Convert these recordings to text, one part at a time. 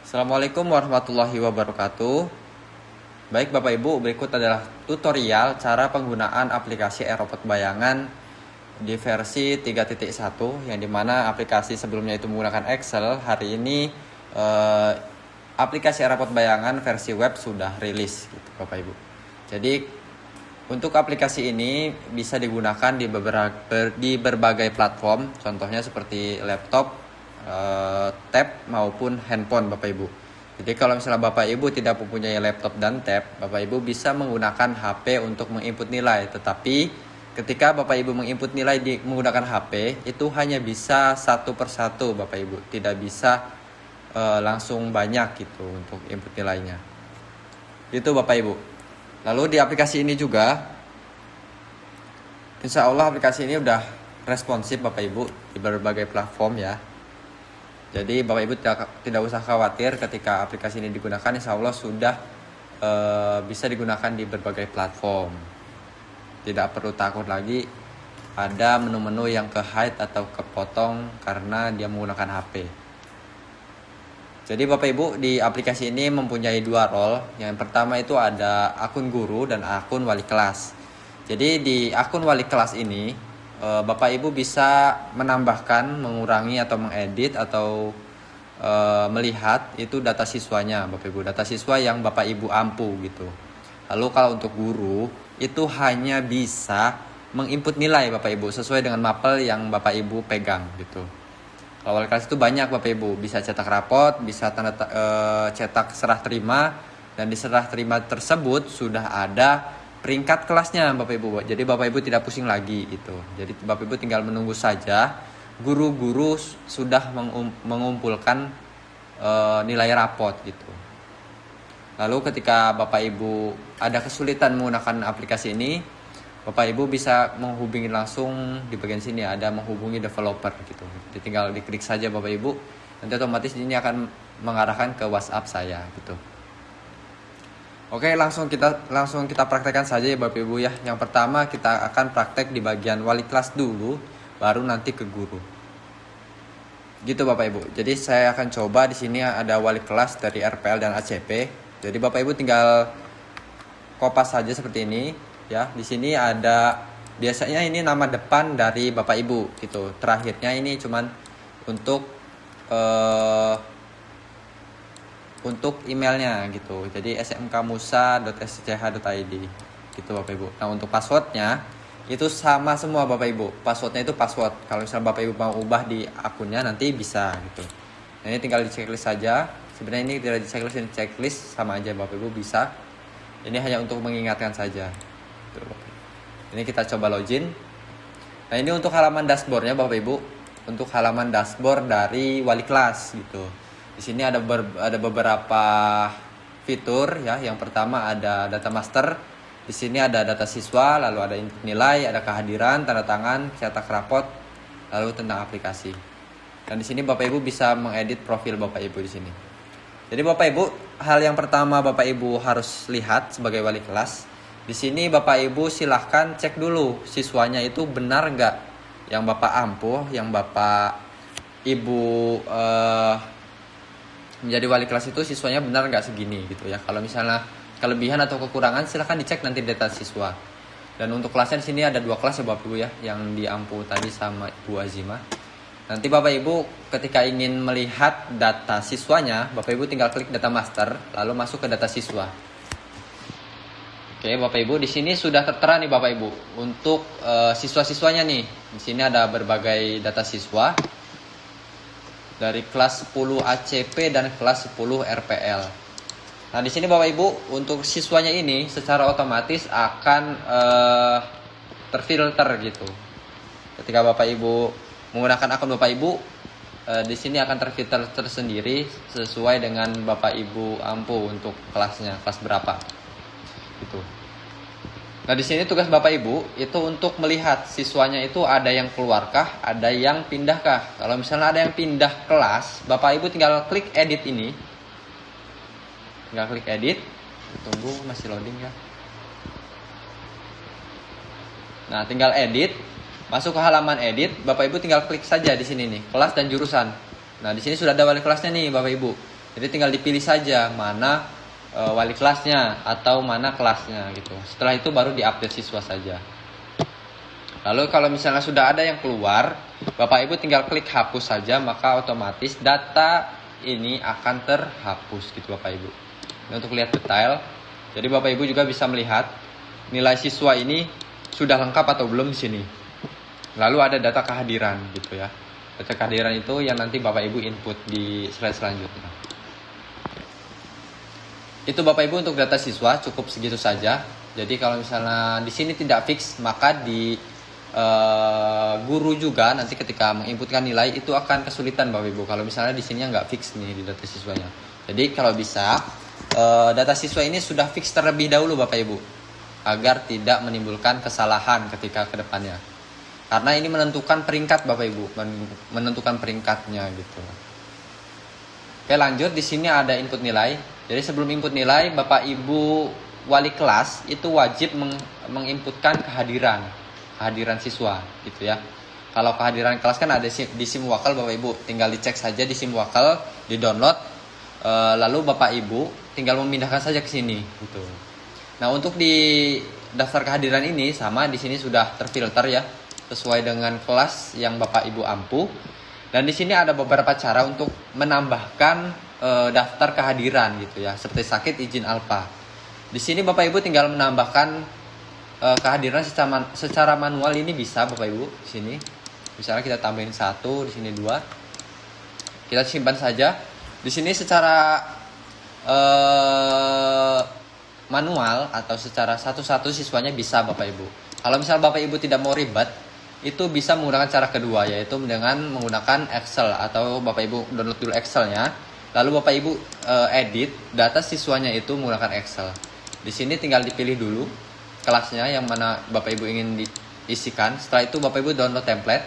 Assalamualaikum warahmatullahi wabarakatuh. Baik Bapak Ibu, berikut adalah tutorial cara penggunaan aplikasi Aeroport Bayangan di versi 3.1 yang dimana aplikasi sebelumnya itu menggunakan Excel. Hari ini aplikasi Aeroport Bayangan versi web sudah rilis gitu Bapak Ibu. Jadi untuk aplikasi ini bisa digunakan di berbagai platform, contohnya seperti laptop, tab maupun handphone Bapak Ibu. Jadi kalau misalnya Bapak Ibu tidak mempunyai laptop dan tab, Bapak Ibu bisa menggunakan HP untuk menginput nilai. Tetapi ketika Bapak Ibu menginput nilai menggunakan HP, itu hanya bisa satu persatu Bapak Ibu, tidak bisa langsung banyak gitu untuk input nilainya. Itu Bapak Ibu. Lalu di aplikasi ini juga, insya Allah aplikasi ini udah responsif Bapak Ibu di berbagai platform ya. Jadi Bapak Ibu tidak usah khawatir ketika aplikasi ini digunakan, insya Allah sudah bisa digunakan di berbagai platform. Tidak perlu takut lagi ada menu-menu yang ke hide atau kepotong karena dia menggunakan HP. Jadi Bapak Ibu di aplikasi ini mempunyai dua role. Yang pertama itu ada akun guru dan akun wali kelas. Jadi di akun wali kelas ini Bapak Ibu bisa menambahkan, mengurangi atau mengedit atau melihat itu data siswanya Bapak Ibu, data siswa yang Bapak Ibu ampu gitu. Lalu kalau untuk guru itu hanya bisa menginput nilai Bapak Ibu sesuai dengan mapel yang Bapak Ibu pegang gitu. Kalau wali kelas itu banyak Bapak Ibu, bisa cetak rapot, bisa cetak serah terima, dan di serah terima tersebut sudah ada peringkat kelasnya Bapak Ibu. Jadi Bapak Ibu tidak pusing lagi gitu. Jadi Bapak Ibu tinggal menunggu saja guru-guru sudah mengumpulkan nilai rapot gitu. Lalu ketika Bapak Ibu ada kesulitan menggunakan aplikasi ini, Bapak Ibu bisa menghubungi langsung di bagian sini, ada menghubungi developer gitu. Jadi tinggal diklik saja Bapak Ibu, nanti otomatis ini akan mengarahkan ke WhatsApp saya gitu. Oke, langsung kita praktekkan saja ya Bapak Ibu ya. Yang pertama kita akan praktek di bagian wali kelas dulu, baru nanti ke guru. Gitu Bapak Ibu. Jadi saya akan coba di sini ada wali kelas dari RPL dan ACP. Jadi Bapak Ibu tinggal kopas saja seperti ini ya. Di sini ada biasanya ini nama depan dari Bapak Ibu gitu. Terakhirnya ini cuman untuk emailnya gitu. Jadi smkmusa.sch.id gitu Bapak Ibu. Nah, untuk passwordnya itu sama semua Bapak Ibu. Passwordnya itu password. Kalau misalnya Bapak Ibu mau ubah di akunnya nanti bisa gitu. Nah, ini tinggal di checklist saja. Sebenarnya ini tidak di checklist, ini checklist sama aja Bapak Ibu bisa. Ini hanya untuk mengingatkan saja. Tuh, ini kita coba login. Nah, ini untuk halaman dashboardnya Bapak Ibu. Untuk halaman dashboard dari wali kelas gitu. Di sini ada beberapa fitur ya. Yang pertama ada data master. Di sini ada data siswa, lalu ada input nilai, ada kehadiran, tanda tangan, cetak rapot, lalu tentang aplikasi. Dan di sini Bapak Ibu bisa mengedit profil Bapak Ibu di sini. Jadi Bapak Ibu, hal yang pertama Bapak Ibu harus lihat sebagai wali kelas. Di sini Bapak Ibu silahkan cek dulu siswanya itu benar nggak yang Bapak ampuh, yang Bapak Ibu menjadi wali kelas itu siswanya benar nggak segini gitu ya. Kalau misalnya kelebihan atau kekurangan silahkan dicek nanti data siswa. Dan untuk kelasnya di sini ada dua kelas ya Bapak Ibu ya, yang diampu tadi sama Ibu Azima. Nanti Bapak Ibu ketika ingin melihat data siswanya, Bapak Ibu tinggal klik data master, lalu masuk ke data siswa. Oke Bapak Ibu, di sini sudah tertera nih Bapak Ibu untuk siswa-siswanya nih. Di sini ada berbagai data siswa dari kelas 10 ACP dan kelas 10 RPL. Nah di sini Bapak Ibu untuk siswanya ini secara otomatis akan terfilter gitu. Ketika Bapak Ibu menggunakan akun Bapak Ibu, di sini akan terfilter tersendiri sesuai dengan Bapak Ibu ampu untuk kelasnya, kelas berapa gitu. Nah di sini tugas Bapak Ibu itu untuk melihat siswanya itu ada yang keluarkah, ada yang pindahkah. Kalau misalnya ada yang pindah kelas, Bapak Ibu tinggal klik edit ini. Tinggal klik edit. Tunggu masih loading ya. Nah, tinggal edit. Masuk ke halaman edit, Bapak Ibu tinggal klik saja di sini nih, kelas dan jurusan. Nah, di sini sudah ada wali kelasnya nih Bapak Ibu. Jadi tinggal dipilih saja mana wali kelasnya atau mana kelasnya gitu. Setelah itu baru diupdate siswa saja. Lalu kalau misalnya sudah ada yang keluar, Bapak Ibu tinggal klik hapus saja, maka otomatis data ini akan terhapus gitu Bapak Ibu. Ini untuk lihat detail. Jadi Bapak Ibu juga bisa melihat nilai siswa ini sudah lengkap atau belum di sini. Lalu ada data kehadiran gitu ya. Data kehadiran itu yang nanti Bapak Ibu input di slide selanjutnya. Itu Bapak Ibu untuk data siswa, cukup segitu saja. Jadi kalau misalnya di sini tidak fix, maka di guru juga nanti ketika menginputkan nilai itu akan kesulitan Bapak Ibu kalau misalnya di sini nggak fix nih di data siswanya. Jadi kalau bisa data siswa ini sudah fix terlebih dahulu Bapak Ibu agar tidak menimbulkan kesalahan ketika kedepannya. Karena ini menentukan peringkat Bapak Ibu, menentukan peringkatnya gitu. Oke, lanjut, di sini ada input nilai. Jadi sebelum input nilai, Bapak Ibu wali kelas itu wajib menginputkan kehadiran siswa gitu ya. Kalau kehadiran kelas kan ada di Simwakal Bapak Ibu, tinggal dicek saja di Simwakal, di-download, lalu Bapak Ibu tinggal memindahkan saja ke sini gitu. Nah, untuk di daftar kehadiran ini sama di sini sudah terfilter ya, sesuai dengan kelas yang Bapak Ibu ampuh. Dan di sini ada beberapa cara untuk menambahkan daftar kehadiran gitu ya, seperti sakit, izin alfa. Di sini Bapak Ibu tinggal menambahkan kehadiran secara manual, ini bisa Bapak Ibu di sini. Misalnya kita tambahin 1, di sini 2. Kita simpan saja. Di sini secara manual atau secara satu-satu siswanya bisa Bapak Ibu. Kalau misal Bapak Ibu tidak mau ribet, itu bisa menggunakan cara kedua, yaitu dengan menggunakan Excel, atau Bapak Ibu download dulu Excelnya, lalu Bapak Ibu edit data siswanya itu menggunakan Excel. Di sini tinggal dipilih dulu kelasnya yang mana Bapak Ibu ingin diisikan. Setelah itu Bapak Ibu download template.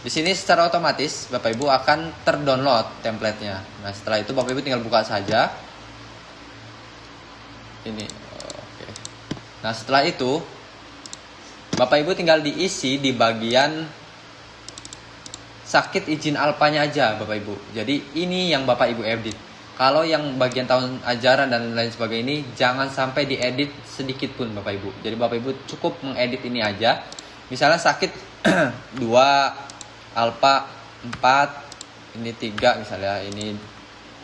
Di sini secara otomatis Bapak Ibu akan terdownload templatenya. Nah, setelah itu Bapak Ibu tinggal buka saja. Ini, oke. Nah, setelah itu Bapak Ibu tinggal diisi di bagian sakit izin alpanya aja Bapak Ibu. Jadi ini yang Bapak Ibu edit. Kalau yang bagian tahun ajaran dan lain sebagainya ini jangan sampai diedit sedikit pun Bapak Ibu. Jadi Bapak Ibu cukup mengedit ini aja. Misalnya sakit 2, alfa 4, ini 3 misalnya, ini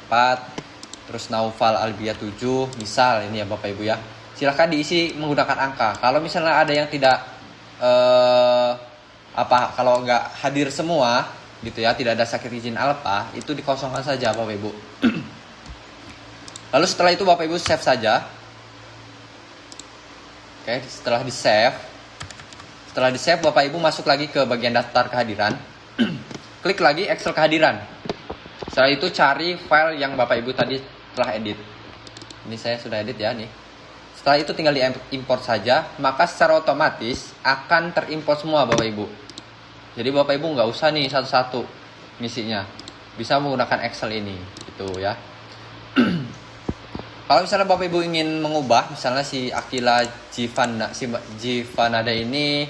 4, terus naufal albia 7, misal ini ya Bapak Ibu ya. Silahkan diisi menggunakan angka. Kalau misalnya ada yang tidak kalau nggak hadir semua gitu ya, tidak ada sakit izin alfa, itu dikosongkan saja Bapak Ibu. Lalu setelah itu Bapak Ibu save saja. Oke, setelah di save Bapak Ibu masuk lagi ke bagian daftar kehadiran. Klik lagi Excel kehadiran. Setelah itu cari file yang Bapak Ibu tadi telah edit. Ini saya sudah edit ya nih. Setelah itu tinggal diimport saja, maka secara otomatis akan terimport semua Bapak Ibu. Jadi Bapak Ibu nggak usah nih satu-satu ngisinya, bisa menggunakan Excel ini gitu ya. Kalau misalnya Bapak Ibu ingin mengubah, misalnya si Akila Jivanada ini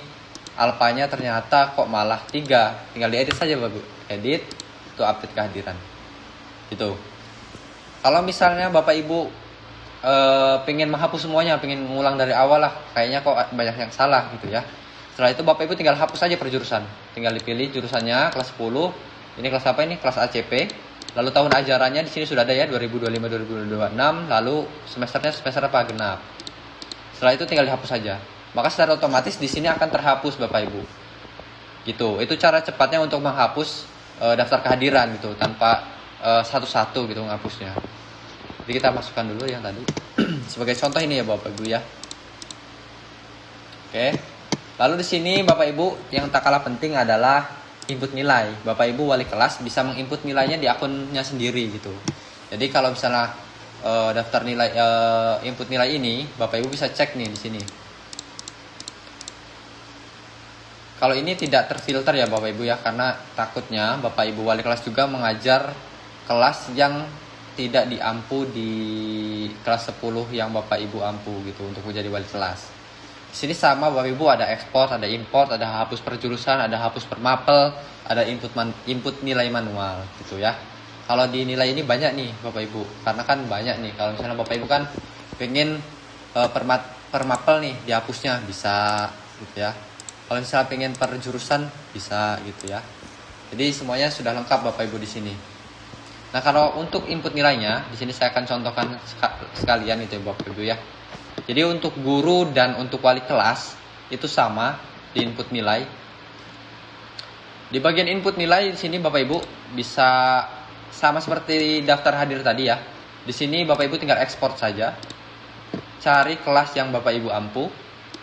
alfanya ternyata kok malah 3, tinggal diedit saja Bapak Ibu. Edit, itu update kehadiran gitu. Kalau misalnya Bapak Ibu pengen menghapus semuanya, pengen mengulang dari awal lah, kayaknya kok banyak yang salah gitu ya. Setelah itu Bapak Ibu tinggal hapus saja per jurusan. Tinggal dipilih jurusannya kelas 10. Ini kelas apa ini? Kelas ACP. Lalu tahun ajarannya di sini sudah ada ya, 2025-2026. Lalu semesternya semester apa? Genap. Setelah itu tinggal dihapus saja. Maka secara otomatis di sini akan terhapus Bapak Ibu. Gitu. Itu cara cepatnya untuk menghapus daftar kehadiran gitu, tanpa satu-satu gitu menghapusnya. Jadi kita masukkan dulu yang tadi. Sebagai contoh ini ya Bapak Ibu ya. Oke. Lalu di sini Bapak Ibu yang tak kalah penting adalah input nilai. Bapak Ibu wali kelas bisa menginput nilainya di akunnya sendiri gitu. Jadi kalau misalnya daftar nilai input nilai ini, Bapak Ibu bisa cek nih di sini. Kalau ini tidak terfilter ya Bapak Ibu ya, karena takutnya Bapak Ibu wali kelas juga mengajar kelas yang tidak diampu di kelas 10 yang Bapak Ibu ampu gitu untuk menjadi wali kelas. Di sini sama Bapak Ibu, ada ekspor, ada import, ada hapus per jurusan, ada hapus per mapel, ada input nilai manual gitu ya. kalau di nilai ini banyak nih Bapak Ibu, karena kan banyak nih. Kalau misalnya Bapak Ibu kan pengen per mapel nih dihapusnya bisa gitu ya. Kalau misalnya pengen per jurusan bisa gitu ya. Jadi semuanya sudah lengkap Bapak Ibu di sini. Nah, kalau untuk input nilainya di sini saya akan contohkan sekalian itu ya Bapak Ibu ya. Jadi untuk guru dan untuk wali kelas itu sama di input nilai. Di bagian input nilai di sini Bapak Ibu bisa sama seperti daftar hadir tadi ya. Di sini Bapak Ibu tinggal ekspor saja. Cari kelas yang Bapak Ibu ampu.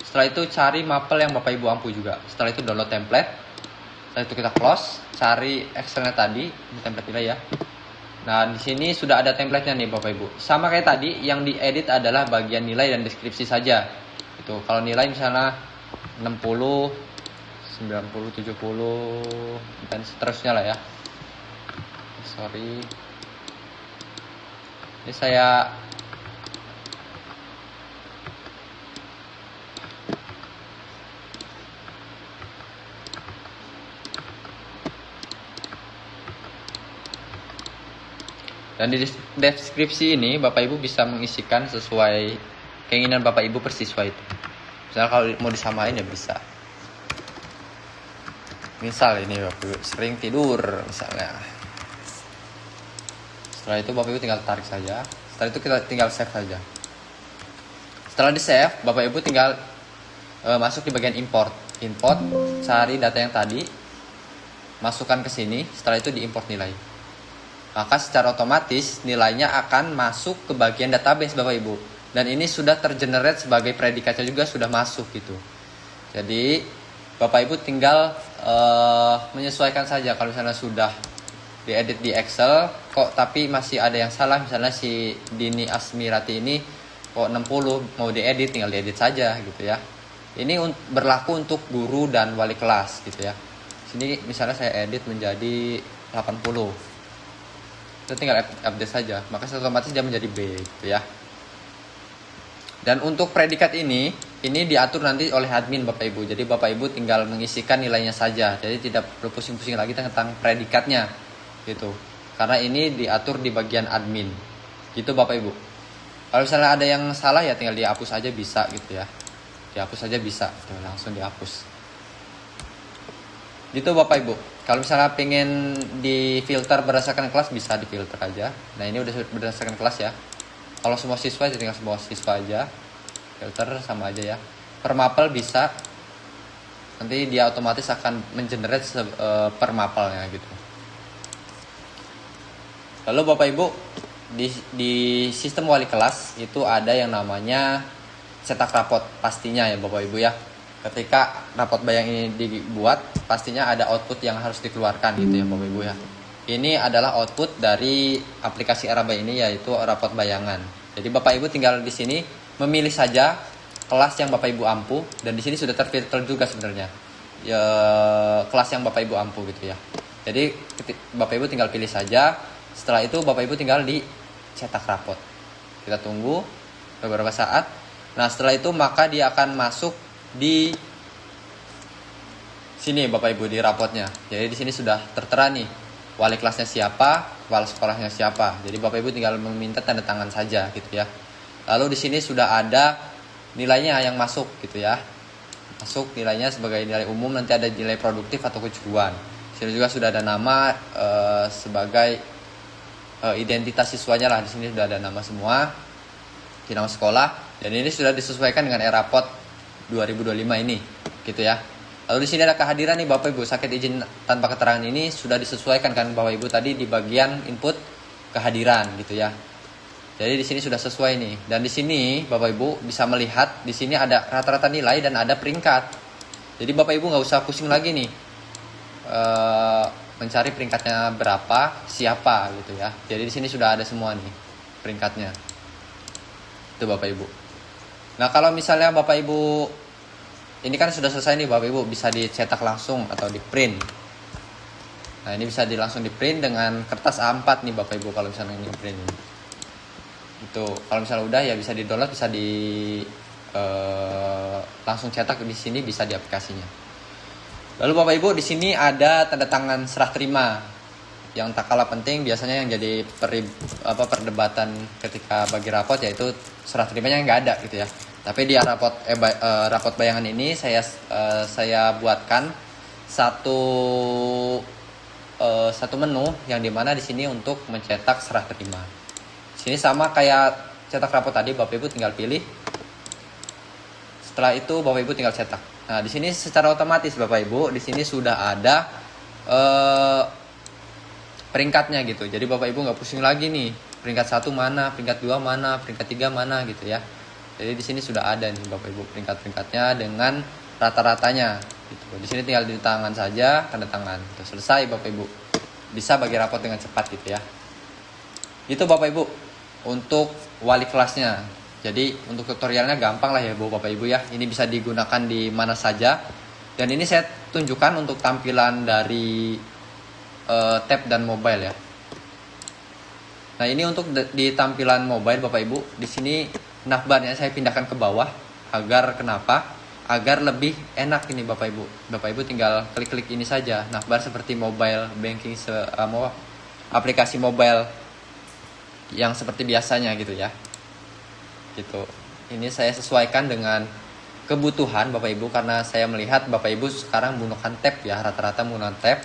Setelah itu cari mapel yang Bapak Ibu ampu juga. Setelah itu download template. Setelah itu kita close, cari Excelnya tadi, ini template nilai ya. Nah, di sini sudah ada template-nya nih Bapak Ibu. Sama kayak tadi, yang diedit adalah bagian nilai dan deskripsi saja. Itu kalau nilai misalnya 60, 90, 70 dan seterusnya lah ya. Sorry. Ini saya dan di deskripsi ini Bapak Ibu bisa mengisikan sesuai keinginan Bapak Ibu persiswa itu. Misalnya kalau mau disamain ya bisa. Misal ini Bapak Ibu sering tidur misalnya. Setelah itu Bapak Ibu tinggal tarik saja. Setelah itu kita tinggal save saja. Setelah di save, Bapak Ibu tinggal masuk di bagian import. Import, cari data yang tadi, masukkan ke sini. Setelah itu diimport nilai. Maka secara otomatis nilainya akan masuk ke bagian database Bapak Ibu. Dan ini sudah tergenerate sebagai predikatnya juga sudah masuk gitu. Jadi Bapak Ibu tinggal menyesuaikan saja. Kalau misalnya sudah diedit di Excel kok tapi masih ada yang salah, misalnya si Dini Asmirati ini kok 60 mau diedit, tinggal diedit saja gitu ya. Ini berlaku untuk guru dan wali kelas gitu ya. Sini misalnya saya edit menjadi 80. Itu tinggal update saja, maka otomatis dia menjadi B gitu ya. Dan untuk predikat ini diatur nanti oleh admin Bapak Ibu. Jadi Bapak Ibu tinggal mengisikan nilainya saja. Jadi tidak perlu pusing-pusing lagi tentang predikatnya gitu. Karena ini diatur di bagian admin. Gitu Bapak Ibu. Kalau misalnya ada yang salah ya tinggal dihapus aja bisa gitu ya. Dihapus aja bisa, tuh, langsung dihapus. Gitu Bapak Ibu. Kalau misalnya pengen difilter berdasarkan kelas bisa difilter aja. Nah ini udah berdasarkan kelas ya. Kalau semua siswa jadi tinggal semua siswa aja. Filter sama aja ya. Per mapel bisa. Nanti dia otomatis akan mengenerate per mapelnya gitu. Lalu Bapak Ibu di sistem wali kelas itu ada yang namanya cetak rapot pastinya ya Bapak Ibu ya. Ketika rapot bayang ini dibuat, pastinya ada output yang harus dikeluarkan gitu ya Bapak Ibu ya. Ini adalah output dari aplikasi Araba ini yaitu rapot bayangan. Jadi Bapak Ibu tinggal di sini memilih saja kelas yang Bapak Ibu ampu, dan di sini sudah terfilter juga sebenarnya ya, kelas yang Bapak Ibu ampu gitu ya. Jadi Bapak Ibu tinggal pilih saja. Setelah itu Bapak Ibu tinggal dicetak rapot. Kita tunggu beberapa saat. Nah setelah itu maka dia akan masuk di sini Bapak Ibu di rapotnya. Jadi di sini sudah tertera nih wali kelasnya siapa, kepala sekolahnya siapa. Jadi Bapak Ibu tinggal meminta tanda tangan saja gitu ya. Lalu di sini sudah ada nilainya yang masuk gitu ya. Masuk nilainya sebagai nilai umum, nanti ada nilai produktif atau kejuruan. Di sini juga sudah ada nama sebagai identitas siswanya lah. Di sini sudah ada nama semua, di nama sekolah, dan ini sudah disesuaikan dengan rapot 2025 ini gitu ya. Lalu di sini ada kehadiran nih Bapak Ibu, sakit izin tanpa keterangan ini sudah disesuaikan kan Bapak Ibu tadi di bagian input kehadiran gitu ya. Jadi di sini sudah sesuai nih. Dan di sini Bapak Ibu bisa melihat di sini ada rata-rata nilai dan ada peringkat. Jadi Bapak Ibu nggak usah pusing lagi nih mencari peringkatnya berapa, siapa gitu ya. Jadi di sini sudah ada semua nih peringkatnya. Itu Bapak Ibu. Nah kalau misalnya Bapak Ibu ini kan sudah selesai nih Bapak Ibu, bisa dicetak langsung atau di print. Nah ini bisa langsung di print dengan kertas A4 nih Bapak Ibu kalau misalnya ini print ini. Itu kalau misalnya udah ya bisa di download, bisa langsung cetak di sini, bisa di aplikasinya. Lalu Bapak Ibu di sini ada tanda tangan serah terima yang tak kalah penting biasanya yang jadi perdebatan ketika bagi rapot, yaitu serah terimanya nggak ada gitu ya. Tapi di rapot bayangan ini saya buatkan satu menu yang dimana di sini untuk mencetak serah terima. Di sini sama kayak cetak rapot tadi, Bapak Ibu tinggal pilih. Setelah itu Bapak Ibu tinggal cetak. Nah, di sini secara otomatis Bapak Ibu di sini sudah ada peringkatnya gitu. Jadi Bapak Ibu nggak pusing lagi nih, peringkat 1 mana, peringkat 2 mana, peringkat 3 mana gitu ya. Jadi di sini sudah ada nih Bapak Ibu peringkat-peringkatnya dengan rata-ratanya gitu. Di sini tinggal di tangan saja, tanda tangan. Terus selesai Bapak Ibu. Bisa bagi rapot dengan cepat gitu ya. Itu Bapak Ibu untuk wali kelasnya. Jadi untuk tutorialnya gampang lah ya Bapak Ibu ya. Ini bisa digunakan di mana saja. Dan ini saya tunjukkan untuk tampilan dari tab dan mobile ya. Nah, ini untuk di tampilan mobile Bapak Ibu. Di sini navbarnya saya pindahkan ke bawah agar kenapa? Agar lebih enak ini Bapak Ibu. Bapak Ibu tinggal klik-klik ini saja. Navbar seperti mobile banking aplikasi mobile yang seperti biasanya gitu ya. Gitu. Ini saya sesuaikan dengan kebutuhan Bapak Ibu karena saya melihat Bapak Ibu sekarang menggunakan tab ya, rata-rata menggunakan tab.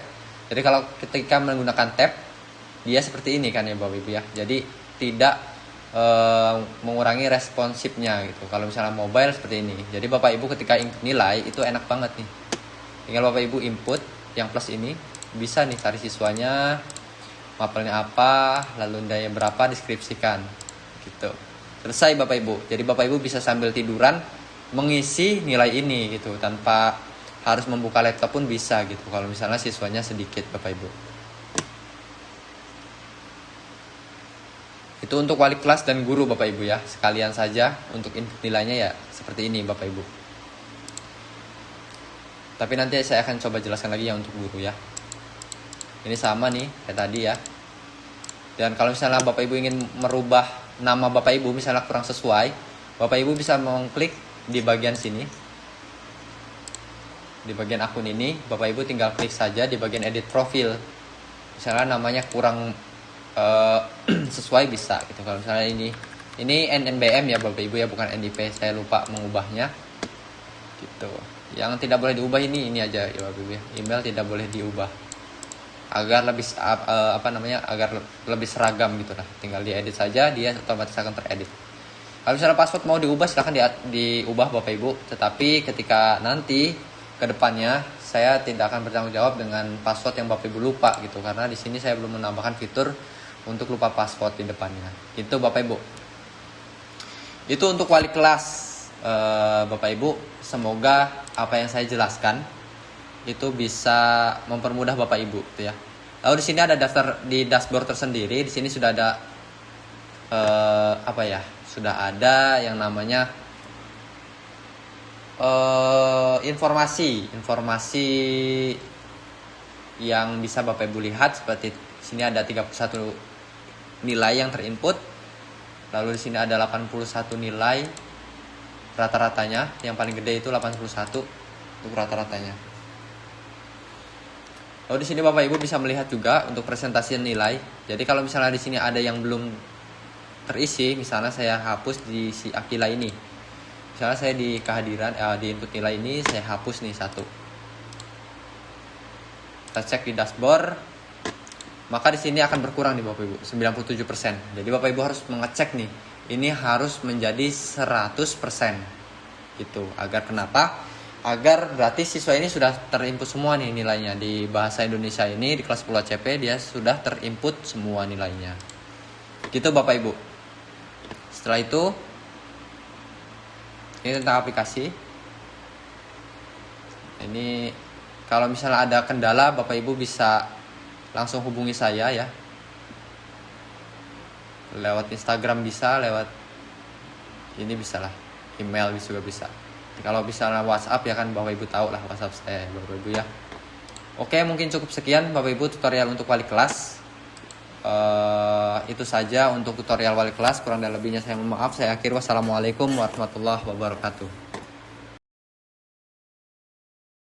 Jadi kalau ketika menggunakan tab dia seperti ini kan ya Bapak Ibu ya. Jadi tidak mengurangi responsifnya gitu. Kalau misalnya mobile seperti ini. Jadi Bapak Ibu ketika nilai itu enak banget nih. Tinggal Bapak Ibu input yang plus ini, bisa nih cari siswanya, mapelnya apa, lalu nilainya berapa, deskripsikan gitu. Selesai Bapak Ibu. Jadi Bapak Ibu bisa sambil tiduran mengisi nilai ini gitu tanpa harus membuka laptop pun bisa gitu. Kalau misalnya siswanya sedikit Bapak Ibu. Itu untuk wali kelas dan guru Bapak Ibu ya. Sekalian saja untuk input nilainya ya seperti ini Bapak Ibu. Tapi nanti saya akan coba jelaskan lagi ya untuk guru ya. Ini sama nih kayak tadi ya. Dan kalau misalnya Bapak Ibu ingin merubah nama Bapak Ibu misalnya kurang sesuai, Bapak Ibu bisa mengklik di bagian sini. Di bagian akun ini, Bapak Ibu tinggal klik saja di bagian edit profil. Misalnya namanya kurang sesuai bisa gitu. Kalau misalnya ini NNBM ya Bapak Ibu ya, bukan NIP, saya lupa mengubahnya gitu. Yang tidak boleh diubah ini aja ya Bapak Ibu ya, email tidak boleh diubah agar lebih agar lebih seragam gitu lah. Tinggal diedit saja, dia otomatis akan teredit. Kalau misalnya password mau diubah silahkan diubah Bapak Ibu, tetapi ketika nanti ke depannya saya tidak akan bertanggung jawab dengan password yang Bapak Ibu lupa gitu, karena di sini saya belum menambahkan fitur untuk lupa password di depannya. Itu Bapak Ibu. Itu untuk wali kelas Bapak Ibu. Semoga apa yang saya jelaskan itu bisa mempermudah Bapak Ibu gitu ya. Lalu di sini ada daftar di dashboard tersendiri. Di sini sudah ada sudah ada yang namanya informasi yang bisa Bapak Ibu lihat. Seperti di sini ada 31 nilai yang terinput. Lalu di sini ada 81 nilai rata-ratanya. Yang paling gede itu 81 untuk rata-ratanya. Lalu di sini Bapak Ibu bisa melihat juga untuk presentasi nilai. Jadi kalau misalnya di sini ada yang belum terisi, misalnya saya hapus di si Akila ini. Misalnya saya di kehadiran di input nilai ini saya hapus nih 1. Kita cek di dashboard. Maka di sini akan berkurang nih Bapak Ibu 97%. Jadi Bapak Ibu harus mengecek nih. Ini harus menjadi 100% gitu. Agar kenapa? Agar berarti siswa ini sudah terinput semua nih nilainya. Di bahasa Indonesia ini di kelas 10 ACP dia sudah terinput semua nilainya. Gitu Bapak Ibu. Setelah itu ini tentang aplikasi. Ini kalau misalnya ada kendala Bapak Ibu bisa langsung hubungi saya ya. Lewat Instagram bisa, lewat ini bisa lah. Email juga bisa. Kalau misalnya WhatsApp ya kan Bapak Ibu tahu lah WhatsApp saya Bapak Ibu ya. Oke, mungkin cukup sekian Bapak Ibu tutorial untuk wali kelas. Itu saja untuk tutorial wali kelas. Kurang dan lebihnya saya mohon maaf. Saya akhiri. Wassalamualaikum warahmatullahi wabarakatuh.